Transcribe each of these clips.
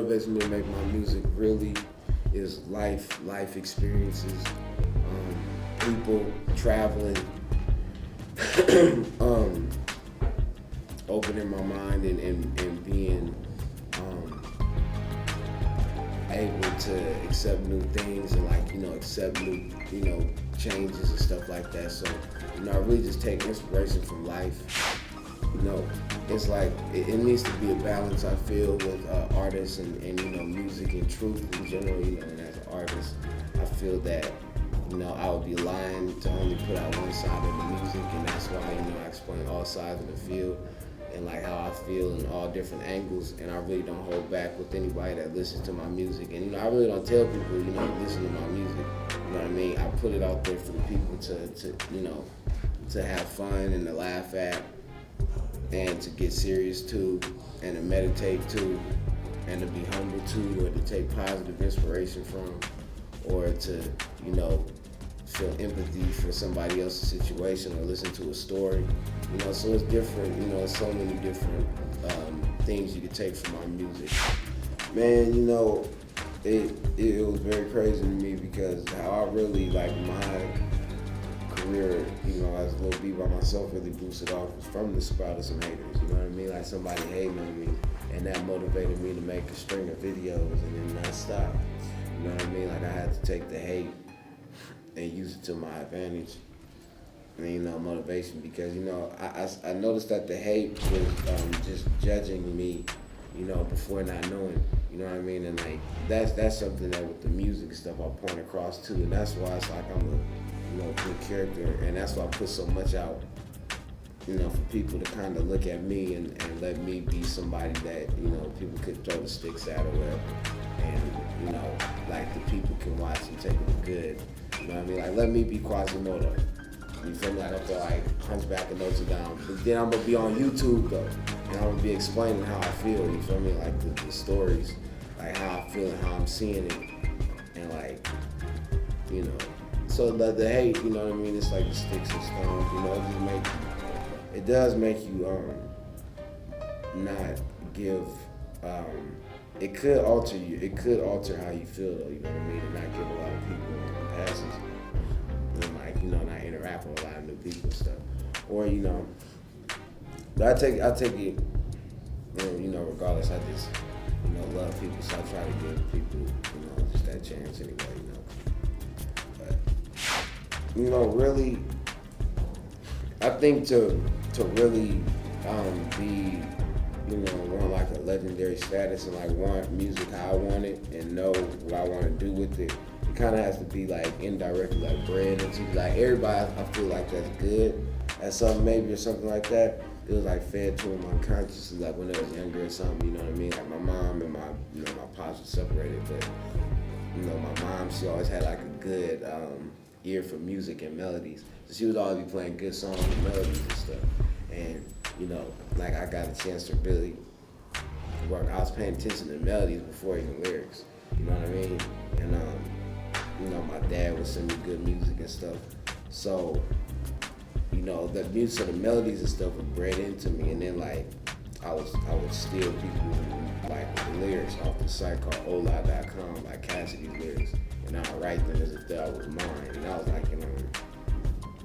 motivates me to make my music really is life experiences, people traveling, opening my mind and being able to accept new things and accept new changes and stuff like that. So I really just take inspiration from life. It's like it needs to be a balance, I feel, with artists and music and truth in general. And as an artist, I feel that I would be lying to only put out one side of the music, and that's why I explain all sides of the field and like how I feel in all different angles. And I really don't hold back with anybody that listens to my music. And I really don't tell people listen to my music. You know what I mean? I put it out there for the people to have fun and to laugh at, and to get serious too, and to meditate too, and to be humble too, or to take positive inspiration from, or to, feel empathy for somebody else's situation or listen to a story. So it's different, it's so many different things you can take from our music. Man, it was very crazy to me because how I really like my career, as Lil B by myself really boosted off was from the sprout of some haters, you know what I mean? Like somebody hating on me, and that motivated me to make a string of videos and then not stop. You know what I mean? Like I had to take the hate and use it to my advantage. And, motivation, because, I noticed that the hate was just judging me, before not knowing, you know what I mean? And like, that's something that with the music stuff I point across too. And that's why it's like I'm a good character, and that's why I put so much out, for people to kind of look at me and let me be somebody that, people could throw the sticks at or whatever. And, like the people can watch and take it good. You know what I mean? Like, let me be Quasimodo. You feel me? Like, I'm like Hunchback of Notre Dame. But then I'm going to be on YouTube, though. And I'm going to be explaining how I feel, you feel me? Like, the stories, like how I feel and how I'm seeing it. And, like, so the hate, you know what I mean? It's like the sticks and stones, it does make you not give, it could alter you. It could alter how you feel, though, you know what I mean? And not give a lot of people passes. And not interact with a lot of new people and stuff. Or, but I take it, regardless, I just, love people, so I try to give people, just that chance anyway, But, really, I think to really be, want like a legendary status and like want music how I want it and know what I want to do with it, it kind of has to be like indirectly like bred into, like everybody I feel like that's good at something maybe or something like that. It was like fed to them unconsciously, like when I was younger or something, you know what I mean? Like my mom and my pops were separated, but my mom, she always had like a good ear for music and melodies. So she would always be playing good songs and melodies and stuff. And, like I got a chance to really work. I was paying attention to melodies before even lyrics. You know what I mean? And, my dad would send me good music and stuff. So, the music, so the melodies and stuff were bred into me. And then, like, I would steal people, like, the lyrics off the site called Ola.com, like Cassidy's lyrics. And I would write them as if that was mine. And I was, like, in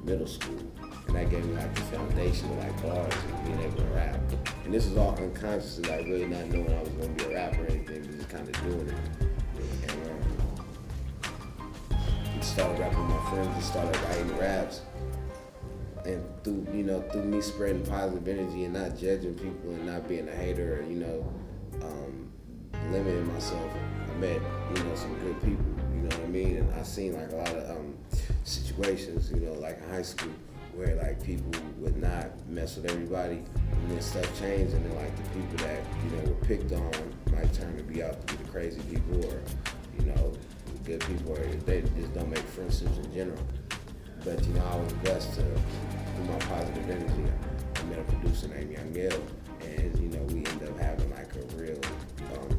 middle school. And that gave me like the foundation of like bars and being able to rap. And this was all unconsciously, like really not knowing I was gonna be a rapper or anything, but just kind of doing it. And started rapping with my friends, just started writing raps. And through me spreading positive energy and not judging people and not being a hater or, limiting myself, I met, some good people, you know what I mean? And I seen like a lot of situations, like in high school, where like people would not mess with everybody, and then stuff changed, and then like the people that were picked on might turn to be out to be the crazy people, or the good people, or they just don't make friendships in general. But I was blessed to, through my positive energy, I met a producer named Young L, and we ended up having like a real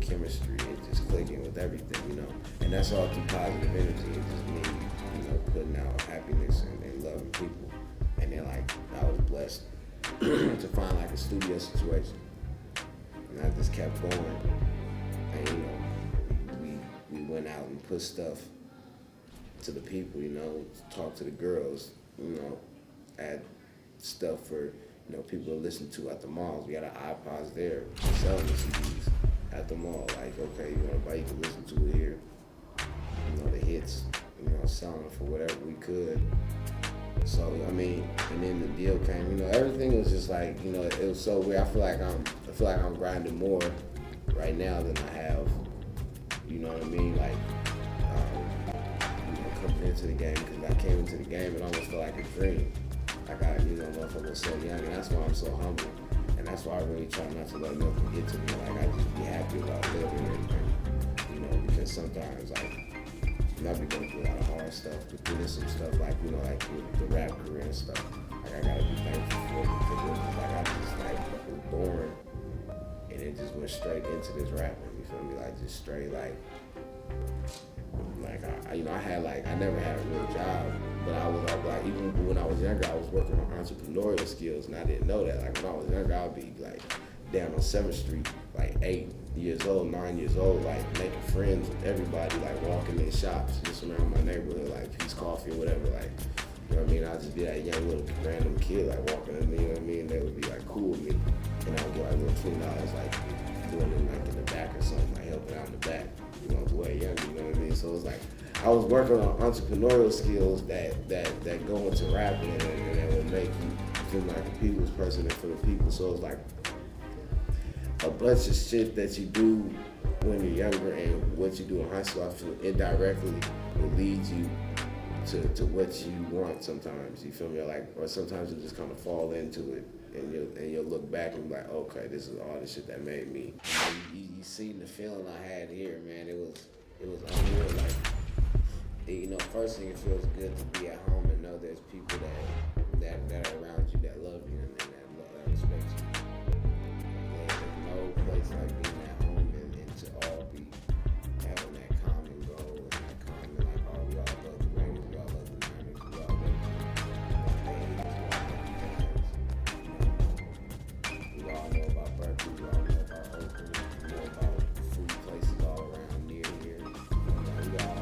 chemistry and just clicking with everything, and that's all through positive energy and just me, putting out happiness and loving people. And then like I was blessed to find like a studio situation, and I just kept going. And we went out and put stuff to the people, talk to the girls, add stuff for people to listen to at the malls. We had our iPods there selling the CDs at the mall. Like, okay, you can listen to it here. The hits, selling for whatever we could. So and then the deal came. Everything was just like, it was so weird. I feel like I'm grinding more right now than I have. You know what I mean? Like, coming into the game, because I came into the game, it almost felt like a dream. Like motherfucker was so young, and that's why I'm so humble, and that's why I really try not to let nothing get to me. Like, I just be happy about living, and because sometimes I be going through a lot of hard stuff, but then there's some stuff like the rap career and stuff. Like, I gotta be thankful for it, because it was like I just was born, and it just went straight into this rapping. You feel me? Like, just straight I never had a real job, but I was like, even when I was younger, I was working on entrepreneurial skills, and I didn't know that. Like, when I was younger, I'd be down on 7th Street, 8 years old, 9 years old, making friends with everybody, walking in shops just around my neighborhood, Peace Coffee or whatever, I'd just be that young little random kid, walking in, They would be cool with me, and I would get little $20, doing it in the back or something, helping out in the back. I was way younger, you know what I mean? So it was I was working on entrepreneurial skills that go into rapping, and that would make you feel like a people's person and for the people. So it's a bunch of shit that you do when you're younger and what you do in high school, I feel indirectly will lead you to what you want sometimes. You feel me? Or sometimes you just kind of fall into it, and you'll look back and be like, okay, this is all the shit that made me. You seen the feeling I had here, man. It was unreal. First thing, it feels good to be at home and know there's people that are around you that love you and that respect you. There's no place like being at home and to all be having that common goal and that common, we all love the Raiders, we all love the Niners, we all love the A's, we all know about Berkeley, we all know about Oakland, we know about food places all around near here. We all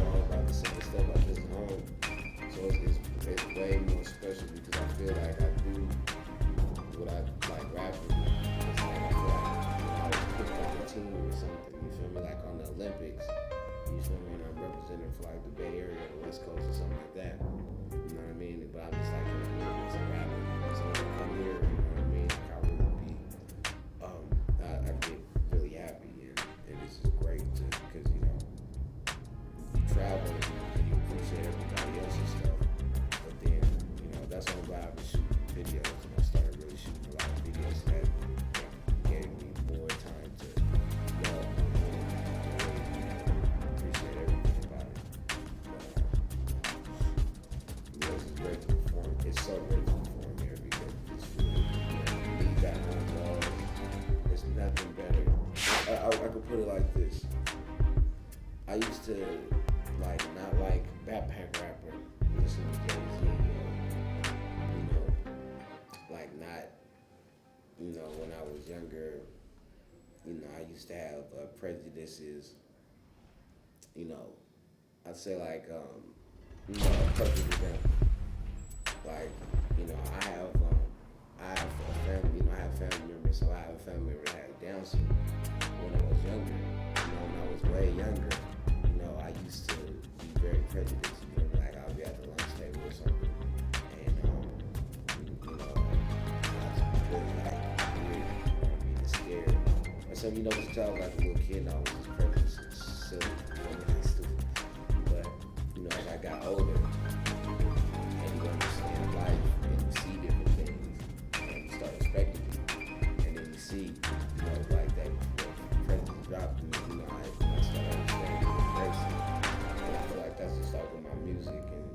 know about the same stuff like this at home. So it's way more special because I feel like I do what I like rapping. It's I feel like I was picked on a team or something, you feel me? On the Olympics, you feel me? And I'm representing for the Bay Area or the West Coast or something like that. You know what I mean? But I'm just in the Olympics and rapping. So when I come here, you know what I mean? I really be, I get really happy and it's just great because, you travel and you appreciate everybody else's stuff. But then, that's why I'm glad I've been shooting videos, and I started really shooting a lot of videos that gave me more time to love and appreciate everything about it. But, it's great to perform. It's so great to perform here because it's really, you need that home love. There's nothing better. I could put it like this. I used to not like backpack rapper, listen to Jay-Z, when I was younger, I used to have prejudices, I'd say a perfect example. I have a family, I have family members, so I have a family member that had Down syndrome. When I was younger, when I was way younger, I used to be very prejudiced. I'll be at the lunch table or something, and I was really weird, being scared. Or something, as a child, a little kid, and I was just prejudiced and silly, stupid. But as I got older, and you understand life, and you see different things, and you start respecting people, and then you see, that prejudice dropped, and I started understanding and embracing. I feel like that's just with my music and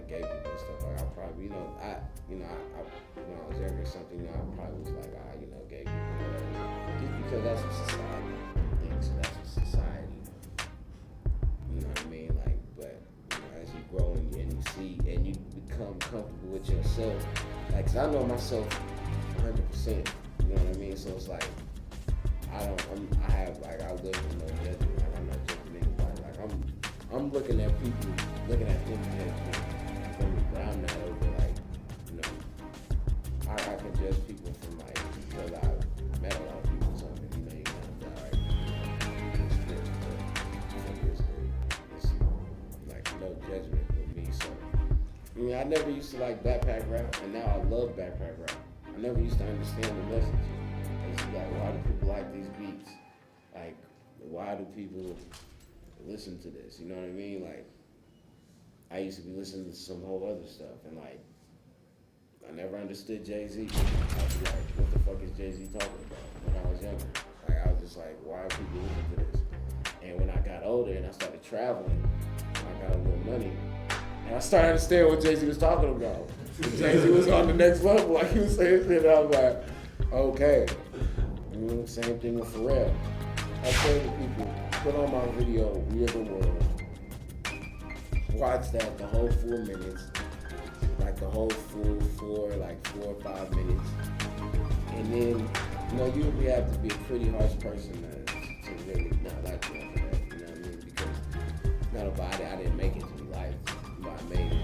gay people and stuff. I probably when I was younger or something, I probably was gay people, whatever. Just because that's what society thinks, that's what society, you know what I mean? But as you grow and you see and you become comfortable with yourself, 'cause I know myself 100%, you know what I mean? So it's I live with no judgment. Like, I'm not judging anybody. Like, I'm looking at people, looking at them judgment. But I'm not over, like, you know, I can judge people from, like, because I've met a lot of people or something. You know, you kind of die, right? It's like, no judgment with me. So, I mean, I never used to like backpack rap, and now I love backpack rap. I never used to understand the message. It's like, why do people like these beats? Like, why do people listen to this? You know what I mean? Like, I used to be listening to some whole other stuff, and like, I never understood Jay-Z. I'd be like, what the fuck is Jay-Z talking about? When I was younger, like, I was just like, why are people listening to this? And when I got older and I started traveling, I got a little money, and I started understanding what Jay-Z was talking about. Jay-Z was on the next level, like he was saying shit, and I was like, okay. Same thing with Pharrell. I tell the people, put on my video, We Are the World. Watch that the whole 4 minutes, like the whole full 4 or 5 minutes. And then, you know, you would have to be a pretty harsh person to really not like me after that, you know what I mean? Because it's not about it, I didn't make it to be liked, but I made it.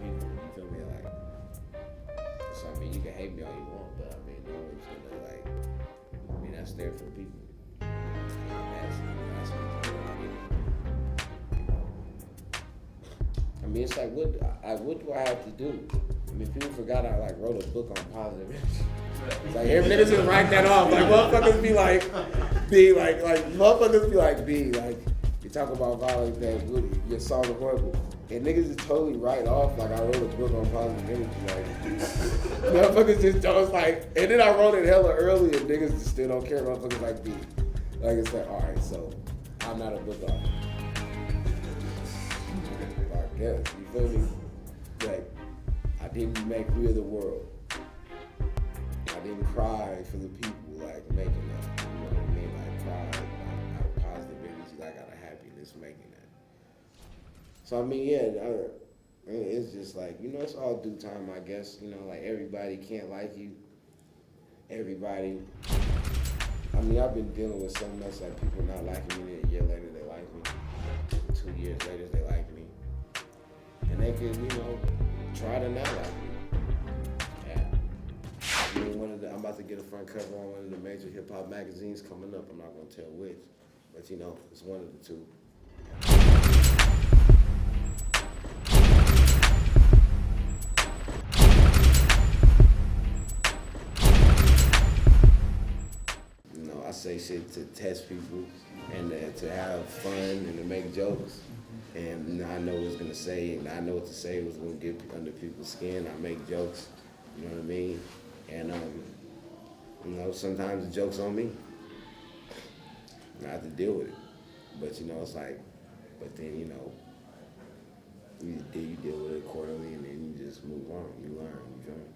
You feel me? Like, so I mean, you can hate me all you want, but I mean, no one's gonna like, I mean, that's there for people. I mean, it's like, what do I have to do? I mean, people forgot I like wrote a book on positive energy. It's like, every niggas just write that off. Like, motherfuckers be like, motherfuckers be like, you talk about violence, that your song is horrible. And niggas just totally write off, like, I wrote a book on positive energy. Like, motherfuckers just don't, like, and then I wrote it hella early and niggas just still don't care. Motherfuckers like, B. Like, it's like, alright, so I'm not a book author. I guess, you feel me? Like, I didn't make We Are the World. I didn't cry for the people, like, making that. You know what I mean? Like, cry out of positive energy, like, out of happiness making that. So, I mean, yeah, it's just like, you know, it's all due time, I guess. You know, like, everybody can't like you. Everybody. I mean, I've been dealing with so much, like, people not liking me, and a year later they like me. 2 years later they like me. And they can, you know, try to not like me. Yeah. I mean, I'm about to get a front cover on one of the major hip hop magazines coming up. I'm not gonna tell which, but you know, it's one of the two. You know, I say shit to test people and to have fun and to make jokes. And I know what it's gonna say, and I know what to say was gonna get under people's skin. I make jokes, you know what I mean? And you know, sometimes the joke's on me. I have to deal with it. But you know, it's like, but then you know, you deal with it accordingly, and then you just move on. You learn. You feel me?